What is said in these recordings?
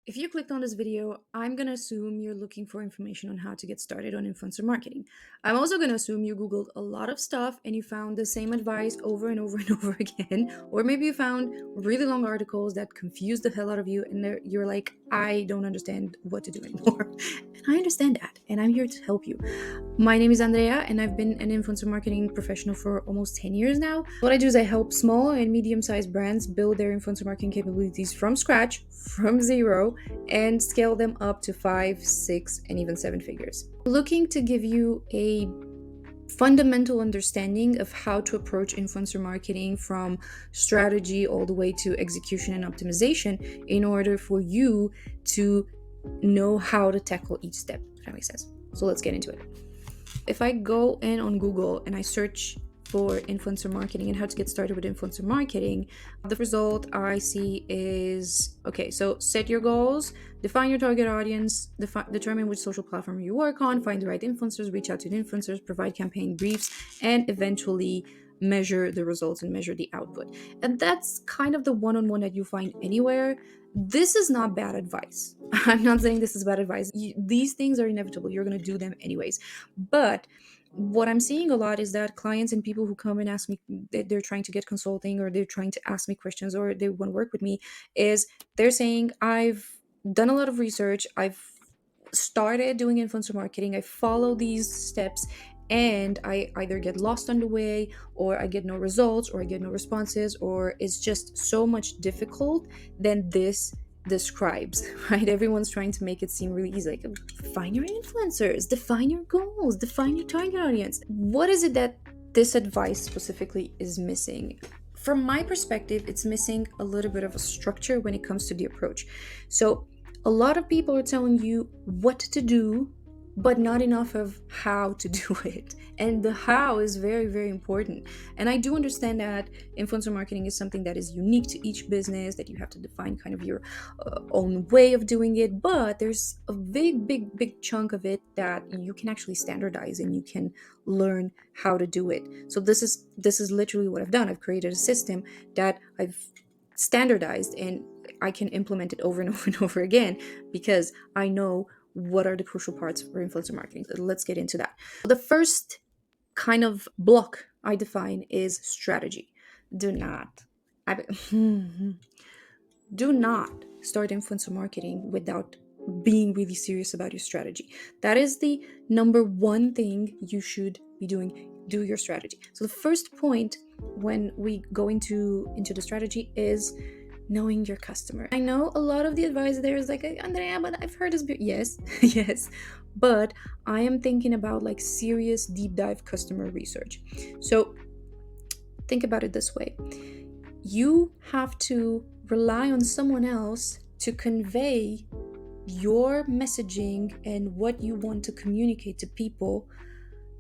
If you clicked on this video, I'm going to assume you're looking for information on how to get started on influencer marketing. I'm also going to assume you Googled a lot of stuff and you found the same advice over and over and over again. Or maybe you found really long articles that confused the hell out of you and you're like, I don't understand what to do anymore. And I understand that. And I'm here to help you. My name is Andrea, and I've been an influencer marketing professional for almost 10 years now. What I do is I help small and medium sized brands build their influencer marketing capabilities from scratch, from zero, and scale them up to 5, 6, and even 7 figures. Looking to give you a fundamental understanding of how to approach influencer marketing from strategy all the way to execution and optimization in order for you to know how to tackle each step, if that makes sense. So let's get into it. If I go in on Google and I search for influencer marketing and how to get started with influencer marketing, the result I see is okay, so set your goals, define your target audience, determine which social platform you work on, find the right influencers, reach out to the influencers, provide campaign briefs, and eventually measure the results and measure the output. And that's kind of the one-on-one that you find anywhere. This is not bad advice. I'm not saying this is bad advice. These things are inevitable. You're going to do them anyways. But what I'm seeing a lot is that clients and people who come and ask me, they're trying to get consulting or they're trying to ask me questions or they want to work with me, is they're saying, I've done a lot of research. I've started doing influencer marketing. I follow these steps and I either get lost on the way or I get no results or I get no responses or it's just so much difficult than this describes, right? Everyone's trying to make it seem really easy, like define your influencers, define your goals, define your target audience. What is it that this advice specifically is missing? From my perspective, it's missing a little bit of a structure when it comes to the approach. So a lot of people are telling you what to do, but not enough of how to do it. And the how is very, very important. And I do understand that influencer marketing is something that is unique to each business, that you have to define kind of your own way of doing it. But there's a big, big, big chunk of it that you can actually standardize and you can learn how to do it. So this is literally what I've done. I've created a system that I've standardized and I can implement it over and over and over again because I know what are the crucial parts for influencer marketing. Let's get into that. The first kind of block I define is strategy. Do not, I, do not start influencer marketing without being really serious about your strategy. That is the number one thing you should be doing. Do your strategy. So the first point when we go into the strategy is knowing your customer. I know a lot of the advice there is like, Andrea, but I've heard this. Yes, yes, but I am thinking about like serious deep dive customer research. So think about it this way. You have to rely on someone else to convey your messaging and what you want to communicate to people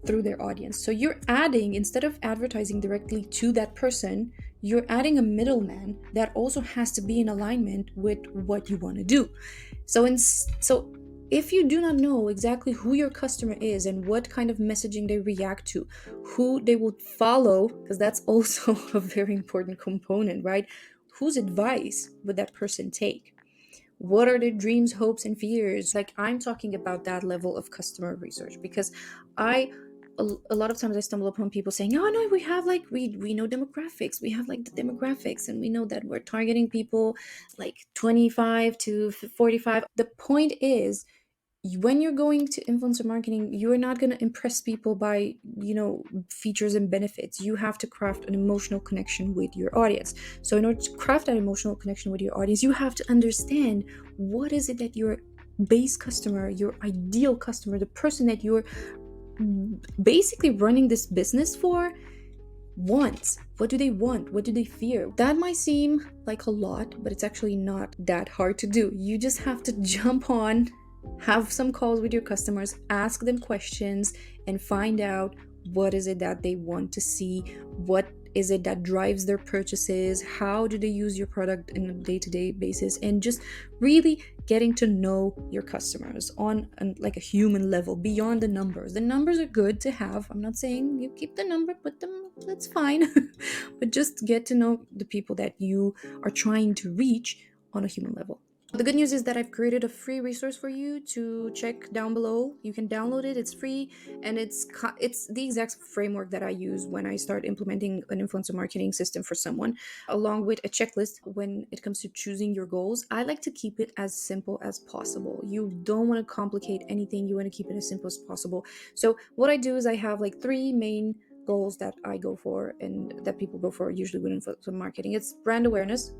through their audience. So you're adding, instead of advertising directly to that person, you're adding a middleman that also has to be in alignment with what you want to do. So if you do not know exactly who your customer is and what kind of messaging they react to, who they would follow, because that's also a very important component, right? Whose advice would that person take? What are their dreams, hopes, and fears? Like, I'm talking about that level of customer research because a lot of times I stumble upon people saying, oh no, we have like we know demographics, we have like the demographics, and we know that we're targeting people like 25 to 45. The point is, when you're going to influencer marketing, you're not going to impress people by features and benefits. You have to craft an emotional connection with your audience. So in order to craft that emotional connection with your audience, you have to understand what is it that your base customer, your ideal customer, the person that you're basically running this business for, wants. What do they want? What do they fear? That might seem like a lot, but it's actually not that hard to do. You just have to jump on, have some calls with your customers, ask them questions, and find out what is it that they want to see, what is it that drives their purchases, how do they use your product on a day-to-day basis, and just really getting to know your customers on like a human level beyond the numbers. The numbers are good to have. I'm not saying you keep the number, put them, that's fine. But just get to know the people that you are trying to reach on a human level. The good news is that I've created a free resource for you to check down below. You can download it, it's free, and it's the exact framework that I use when I start implementing an influencer marketing system for someone, along with a checklist when it comes to choosing your goals. I like to keep it as simple as possible. You don't want to complicate anything, you want to keep it as simple as possible. So what I do is I have like three main goals that I go for and that people go for usually with influencer marketing. It's brand awareness,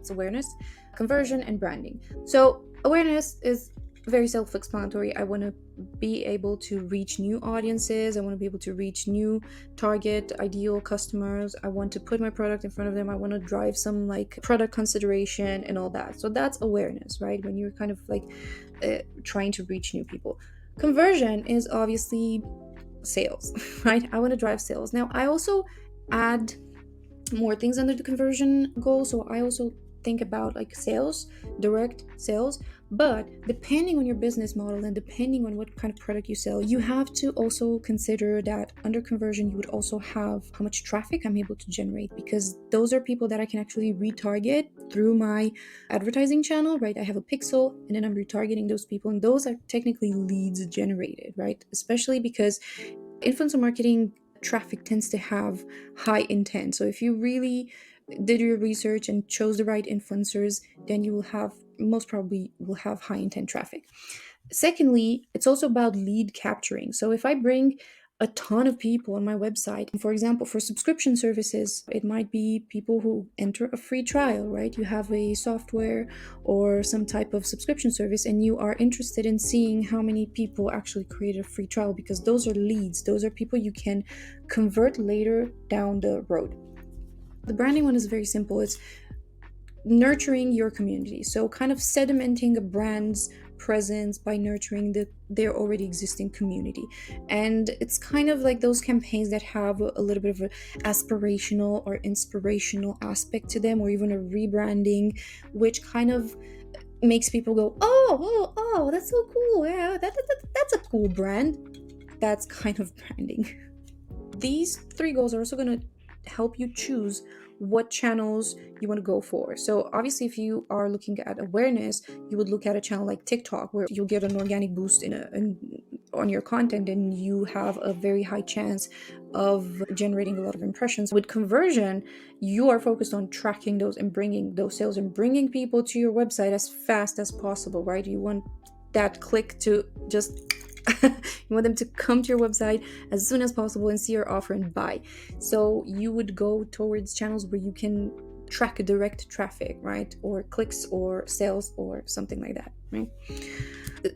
conversion, and branding. So awareness is very self-explanatory. I want to be able to reach new audiences. I want to be able to reach new target ideal customers. I want to put my product in front of them. I want to drive some like product consideration and all that. So that's awareness, right? When you're kind of like trying to reach new people. Conversion is obviously sales, right? I want to drive sales. Now I also add more things under the conversion goal. So I also think about like sales, direct sales. But depending on your business model and depending on what kind of product you sell, you have to also consider that under conversion, you would also have how much traffic I'm able to generate, because those are people that I can actually retarget through my advertising channel, right? I have a pixel and then I'm retargeting those people, and those are technically leads generated, right? Especially because influencer marketing traffic tends to have high intent. So if you really did your research and chose the right influencers, then you will have most probably will have high intent traffic. Secondly, it's also about lead capturing. So if I bring a ton of people on my website, for example, for subscription services, it might be people who enter a free trial, right? You have a software or some type of subscription service and you are interested in seeing how many people actually create a free trial, because those are leads. Those are people you can convert later down the road. The branding one is very simple. It's nurturing your community. So kind of sedimenting a brand's presence by nurturing their already existing community. And it's kind of like those campaigns that have a little bit of an aspirational or inspirational aspect to them, or even a rebranding, which kind of makes people go, oh, that's so cool. Yeah, that's a cool brand. That's kind of branding. These three goals are also going to help you choose what channels you want to go for. So obviously, if you are looking at awareness, you would look at a channel like TikTok, where you'll get an organic boost on your content, and you have a very high chance of generating a lot of impressions. With conversion, you are focused on tracking those and bringing those sales and bringing people to your website as fast as possible, right? You want that click to just you want them to come to your website as soon as possible and see your offer and buy. So you would go towards channels where you can track direct traffic, right? Or clicks or sales or something like that, right?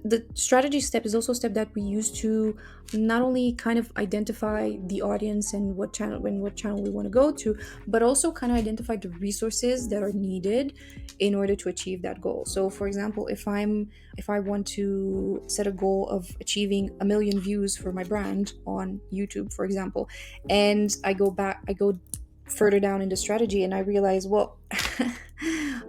The strategy step is also a step that we use to not only kind of identify the audience and what channel we want to go to, but also kind of identify the resources that are needed in order to achieve that goal. So for example, if I want to set a goal of achieving 1 million views for my brand on YouTube, for example, and I go further down in the strategy and I realize, well,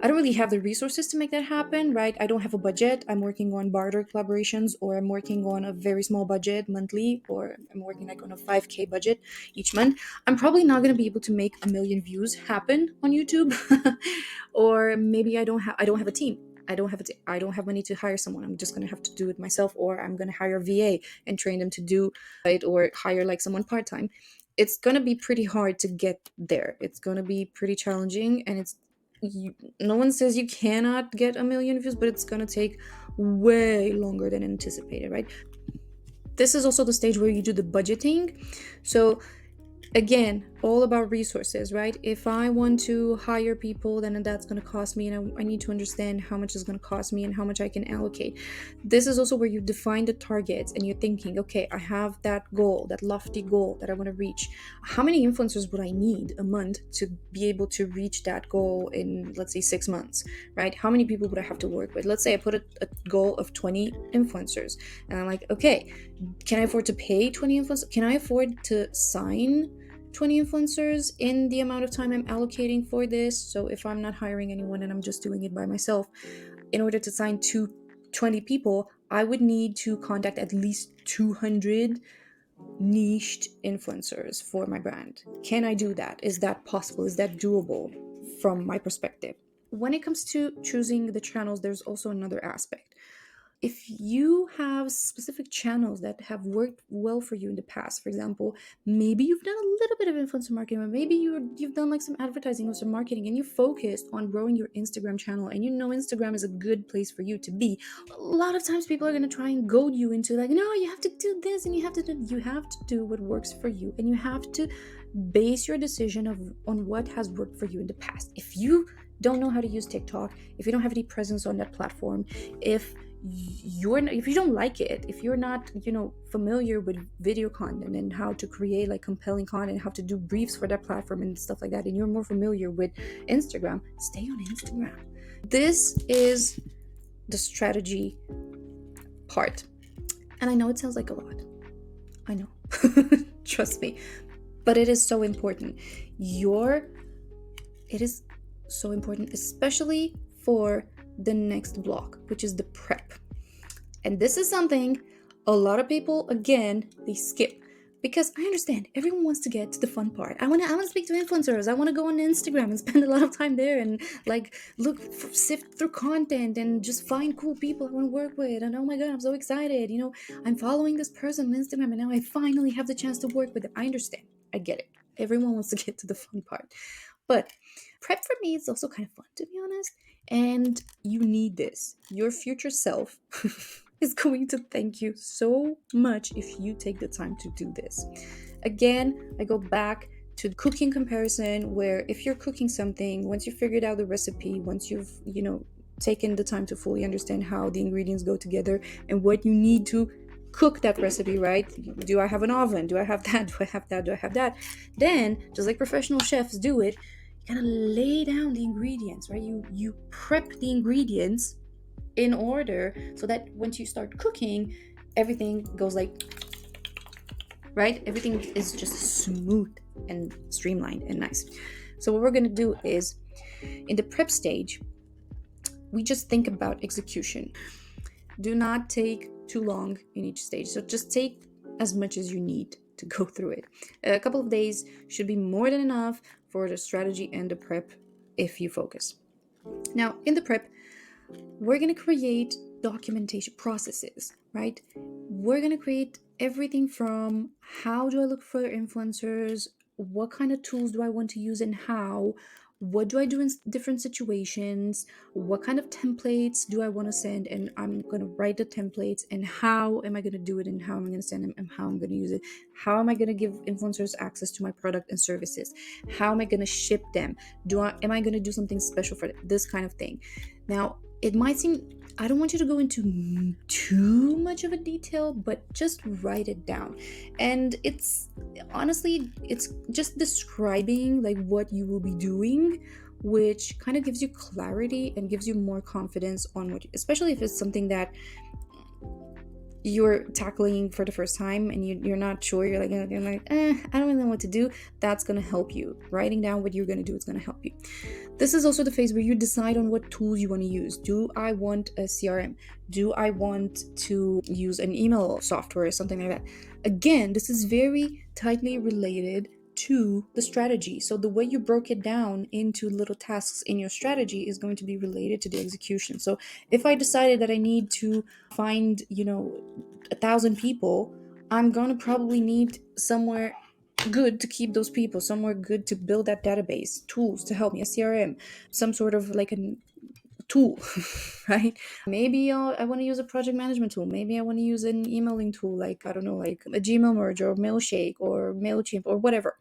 I don't really have the resources to make that happen, right? I don't have a budget. I'm working on barter collaborations, or I'm working on a very small budget monthly, or I'm working like on a 5K budget each month. I'm probably not going to be able to make 1 million views happen on YouTube. Or maybe I don't have a team. I don't have money to hire someone. I'm just going to have to do it myself, or I'm going to hire a VA and train them to do it, or hire like someone part-time. It's going to be pretty hard to get there. It's going to be pretty challenging, and no one says you cannot get 1 million views, but it's going to take way longer than anticipated, right? This is also the stage where you do the budgeting. So again, all about resources, right? If I want to hire people, then that's going to cost me, and I need to understand how much it's going to cost me and how much I can allocate. This is also where you define the targets and you're thinking, okay, I have that goal, that lofty goal that I want to reach. How many influencers would I need a month to be able to reach that goal in, let's say, 6 months, right? How many people would I have to work with? Let's say I put a goal of 20 influencers, and I'm like, okay, can I afford to pay 20 influencers? Can I afford to sign 20 influencers in the amount of time I'm allocating for this? So if I'm not hiring anyone and I'm just doing it by myself, in order to sign 20 people, I would need to contact at least 200 niched influencers for my brand. Can I do that? Is that possible? Is that doable from my perspective? when it comes to choosing the channels, there's also another aspect. If you have specific channels that have worked well for you in the past, for example, maybe you've done a little bit of influencer marketing, or maybe you've done like some advertising or some marketing, and you focused on growing your Instagram channel, and you know Instagram is a good place for you to be. A lot of times people are going to try and goad you into like, no, you have to do this, and you have to do what works for you, and you have to base your decision on what has worked for you in the past. If you don't know how to use TikTok, if you don't have any presence on that platform, if you don't like it, if you're not familiar with video content and how to create like compelling content, how to do briefs for that platform and stuff like that, and you're more familiar with Instagram, stay on Instagram. This is the strategy part, and I know it sounds like a lot, I know. Trust me, but it is so important. It is so important, especially for the next block, which is the prep. And this is something a lot of people, again, they skip, because I understand everyone wants to get to the fun part. I want to speak to influencers. I want to go on Instagram and spend a lot of time there and like sift through content and just find cool people I want to work with. And oh my god, I'm so excited. I'm following this person on Instagram, and now I finally have the chance to work with them. I understand. I get it. Everyone wants to get to the fun part. But prep for me is also kind of fun, to be honest. And you need this. Your future self is going to thank you so much if you take the time to do this. Again, I go back to the cooking comparison, where if you're cooking something, once you figured out the recipe, once you've, taken the time to fully understand how the ingredients go together and what you need to cook that recipe, right? Do I have an oven? Do I have that? Do I have that? Do I have that? Then, just like professional chefs do it, you gotta lay down the ingredients, right? You prep the ingredients in order so that once you start cooking, everything goes like, right? Everything is just smooth and streamlined and nice. So what we're gonna do is, in the prep stage, we just think about execution. Do not take too long in each stage. So just take as much as you need to go through it. A couple of days should be more than enough for the strategy and the prep if you focus. Now, in the prep, we're going to create documentation processes, right? We're going to create everything from how do I look for influencers, what kind of tools do I want to use and how, what do I do in different situations, what kind of templates do I want to send, and I'm going to write the templates, and how am I going to do it, and how I'm going to send them, and how I'm going to use it, how am I going to give influencers access to my product and services, how am I going to ship them, am I going to do something special for them, this kind of thing. Now, it might seem, I don't want you to go into too much of a detail, but just write it down. And it's just describing like what you will be doing, which kind of gives you clarity and gives you more confidence on especially if it's something that you're tackling for the first time and you're not sure, you're like I don't really know what to do. That's going to help you. Writing down what you're going to do is going to help you. This is also the phase where you decide on what tools you want to use. Do I want a CRM? Do I want to use an email software or something like that? Again, this is very tightly related to the strategy. So the way you broke it down into little tasks in your strategy is going to be related to the execution. So if I decided that I need to find 1,000 people, I'm going to probably need somewhere good to keep those people, somewhere good to build that database, tools to help me, a CRM, some sort of like a tool, right? Maybe I want to use a project management tool. Maybe I want to use an emailing tool, like, I don't know, like a Gmail merge or Mailshake or MailChimp or whatever.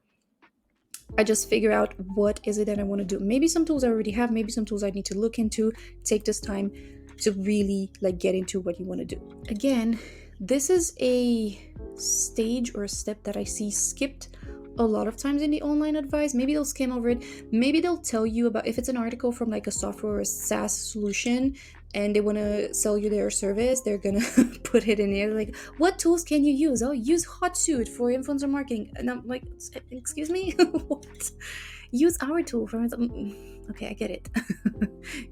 I just figure out what is it that I want to do. Maybe some tools I already have, maybe some tools I need to look into. Take this time to really like get into what you want to do. Again, this is a stage or a step that I see skipped a lot of times in the online advice. Maybe they'll skim over it. Maybe they'll tell you about, if it's an article from like a software or a SaaS solution and they want to sell you their service, they're gonna put it in there like, what tools can you use? Oh, use Hotsuite for influencer marketing. And I'm like, excuse me? What? Use our tool for okay, I get it.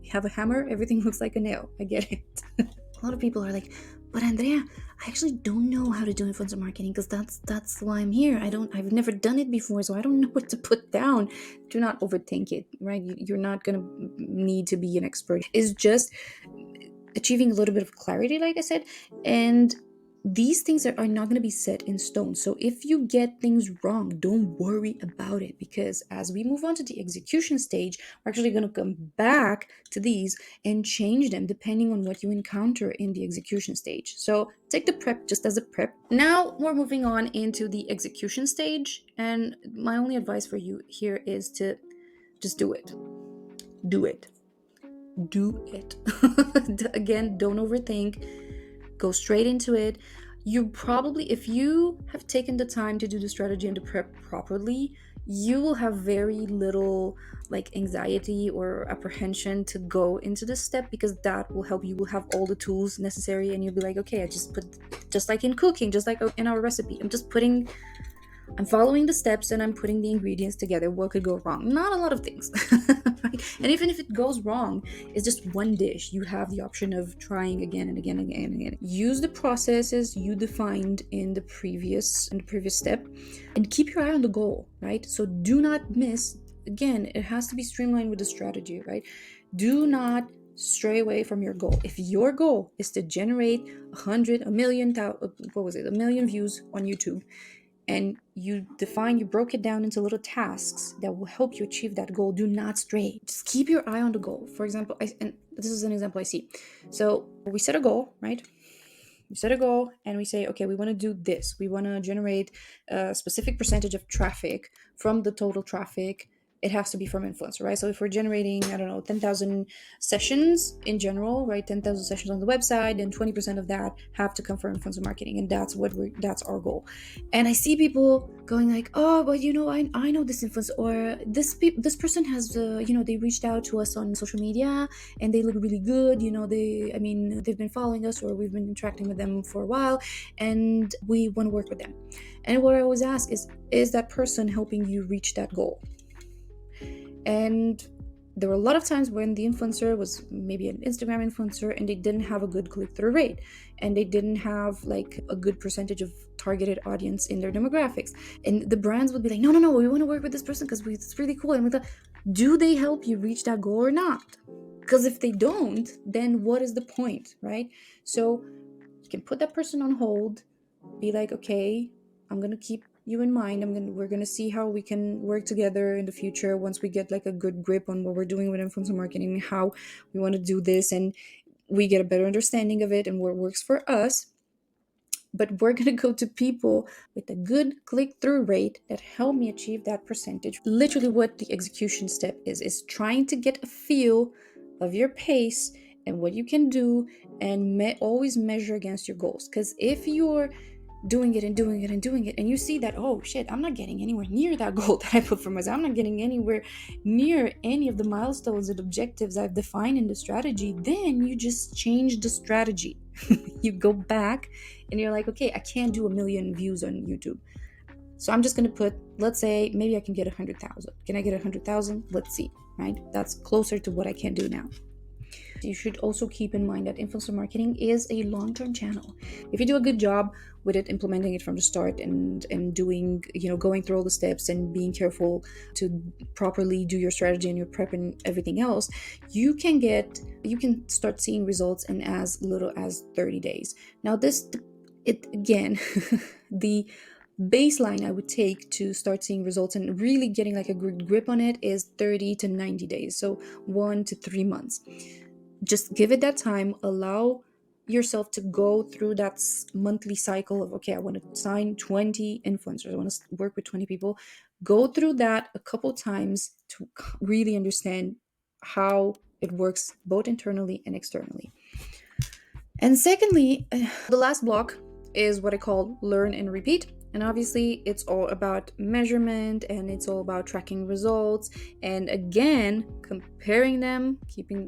You have a hammer, everything looks like a nail. I get it. A lot of people are like, but Andrea, I actually don't know how to do influencer marketing because that's why I'm here. I've never done it before, so I don't know what to put down. Do not overthink it, right? You're not gonna need to be an expert. It's just achieving a little bit of clarity, like I said, and these things are not going to be set in stone. So if you get things wrong, don't worry about it, because as we move on to the execution stage, we're actually going to come back to these and change them depending on what you encounter in the execution stage. So take the prep just as a prep. Now we're moving on into the execution stage, and my only advice for you here is to just do it. Do it. Do it. Again, don't overthink. Go straight into it. You probably, if you have taken the time to do the strategy and the prep properly, you will have very little like anxiety or apprehension to go into this step, because that will help. You will have all the tools necessary, and you'll be like, okay, I just put, just like in cooking, just like in our recipe, I'm following the steps and I'm putting the ingredients together. What could go wrong? Not a lot of things. Right? And even if it goes wrong, it's just one dish. You have the option of trying again and again and again and again. Use the processes you defined in the previous step, and keep your eye on the goal, right? So do not miss. Again, it has to be streamlined with the strategy, right? Do not stray away from your goal. If your goal is to generate 100, a million views on YouTube, and you broke it down into little tasks that will help you achieve that goal, do not stray. Just keep your eye on the goal. For example, and this is an example I see. So we set a goal, right? We set a goal and we say, okay, we want to do this. We want to generate a specific percentage of traffic from the total traffic. It has to be from influencer, right? So if we're generating, 10,000 sessions in general, right? 10,000 sessions on the website, then 20% of that have to come from influencer marketing. And that's our goal. And I see people going like, oh, but I know this influencer, or this person has, they reached out to us on social media and they look really good. They've been following us, or we've been interacting with them for a while, and we want to work with them. And what I always ask is that person helping you reach that goal? And there were a lot of times when the influencer was maybe an Instagram influencer and they didn't have a good click-through rate, and they didn't have like a good percentage of targeted audience in their demographics. And the brands would be like, no, we want to work with this person because it's really cool. And we thought, do they help you reach that goal or not? Because if they don't, then what is the point, right? So you can put that person on hold, be like, okay, I'm going to keep you in mind. We're gonna see how we can work together in the future once we get like a good grip on what we're doing with influencer marketing, how we want to do this, and we get a better understanding of it and what works for us. But we're gonna go to people with a good click-through rate that help me achieve that percentage. Literally what the execution step is trying to get a feel of your pace and what you can do, and always measure against your goals. Because if you're doing it and you see that, oh shit, I'm not getting anywhere near that goal that I put for myself, I'm not getting anywhere near any of the milestones and objectives I've defined in the strategy, then you just change the strategy. You go back and you're like, okay, I can't do 1 million views on YouTube, so I'm just going to put, let's say maybe I can get 100,000. Can I get 100,000? Let's see, right? That's closer to what I can do now. You should also keep in mind that influencer marketing is a long-term channel. If you do a good job with it, implementing it from the start and doing, going through all the steps and being careful to properly do your strategy and your prep and everything else, you can start seeing results in as little as 30 days. Now the baseline I would take to start seeing results and really getting like a good grip on it is 30 to 90 days. So 1 to 3 months. Just give it that time. Allow yourself to go through that monthly cycle of, okay, I want to sign 20 influencers. I want to work with 20 people. Go through that a couple times to really understand how it works both internally and externally. And secondly, the last block is what I call learn and repeat. And obviously it's all about measurement and it's all about tracking results. And again, comparing them,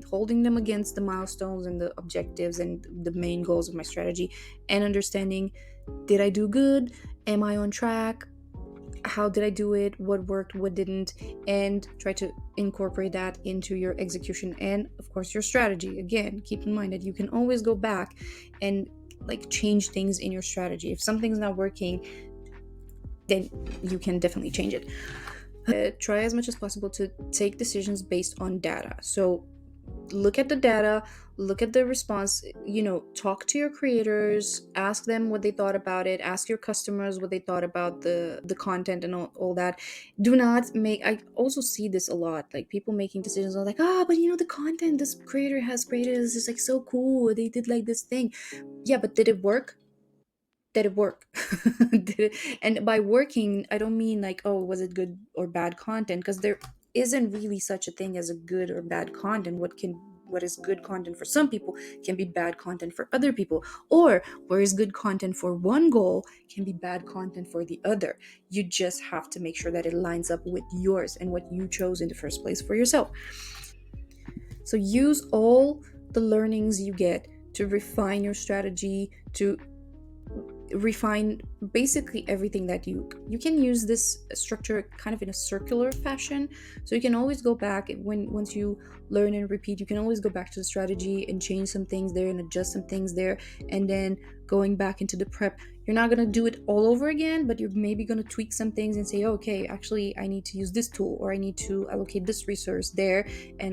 holding them against the milestones and the objectives and the main goals of my strategy, and understanding, did I do good? Am I on track? How did I do it? What worked? What didn't? And try to incorporate that into your execution and of course your strategy. Again, keep in mind that you can always go back and like change things in your strategy. If something's not working, then you can definitely change it. Try as much as possible to take decisions based on data. So look at the data, look at the response, talk to your creators, ask them what they thought about it, ask your customers what they thought about the content and all that. Do not make, I also see this a lot, like people making decisions are like, but the content this creator has created is just like so cool, they did like this thing. Yeah, but did it work? Did it work? Did it? And by working, I don't mean like, oh, was it good or bad content, because there isn't really such a thing as a good or bad content. What is good content for some people can be bad content for other people, or where is good content for one goal can be bad content for the other. You just have to make sure that it lines up with yours and what you chose in the first place for yourself. So use all the learnings you get to refine your strategy, to refine basically everything that you can use this structure kind of in a circular fashion. So you can always go back once you learn and repeat, you can always go back to the strategy and change some things there and adjust some things there, and then going back into the prep, you're not going to do it all over again, but you're maybe going to tweak some things and say, oh, okay, actually I need to use this tool, or I need to allocate this resource there,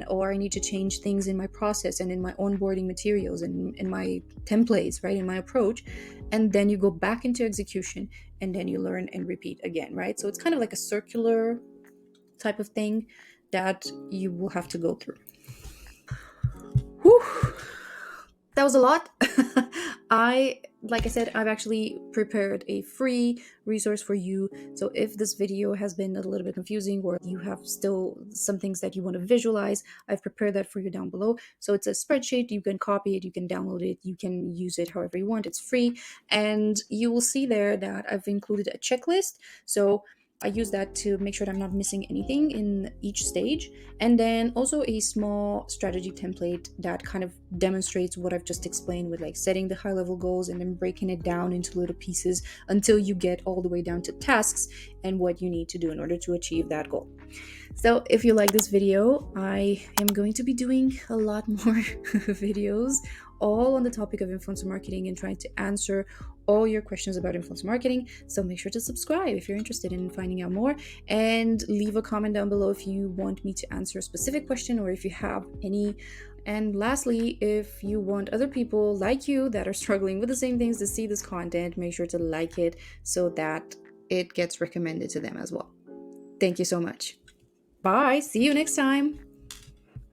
or I need to change things in my process and in my onboarding materials and in my templates, right, in my approach. And then you go back into execution, and then you learn and repeat again, right? So it's kind of like a circular type of thing that you will have to go through. Whew. That was a lot. Like I said, I've actually prepared a free resource for you. So if this video has been a little bit confusing, or you have still some things that you want to visualize, I've prepared that for you down below. So it's a spreadsheet. You can copy it, you can download it, you can use it however you want. It's free. And you will see there that I've included a checklist. So I use that to make sure that I'm not missing anything in each stage. And then also a small strategy template that kind of demonstrates what I've just explained, with like setting the high level goals and then breaking it down into little pieces until you get all the way down to tasks and what you need to do in order to achieve that goal. So if you like this video, I am going to be doing a lot more videos all on the topic of influencer marketing and trying to answer all your questions about influencer marketing. So make sure to subscribe if you're interested in finding out more, and leave a comment down below if you want me to answer a specific question or if you have any. And lastly, if you want other people like you that are struggling with the same things to see this content, make sure to like it so that it gets recommended to them as well. Thank you so much. Bye. See you next time.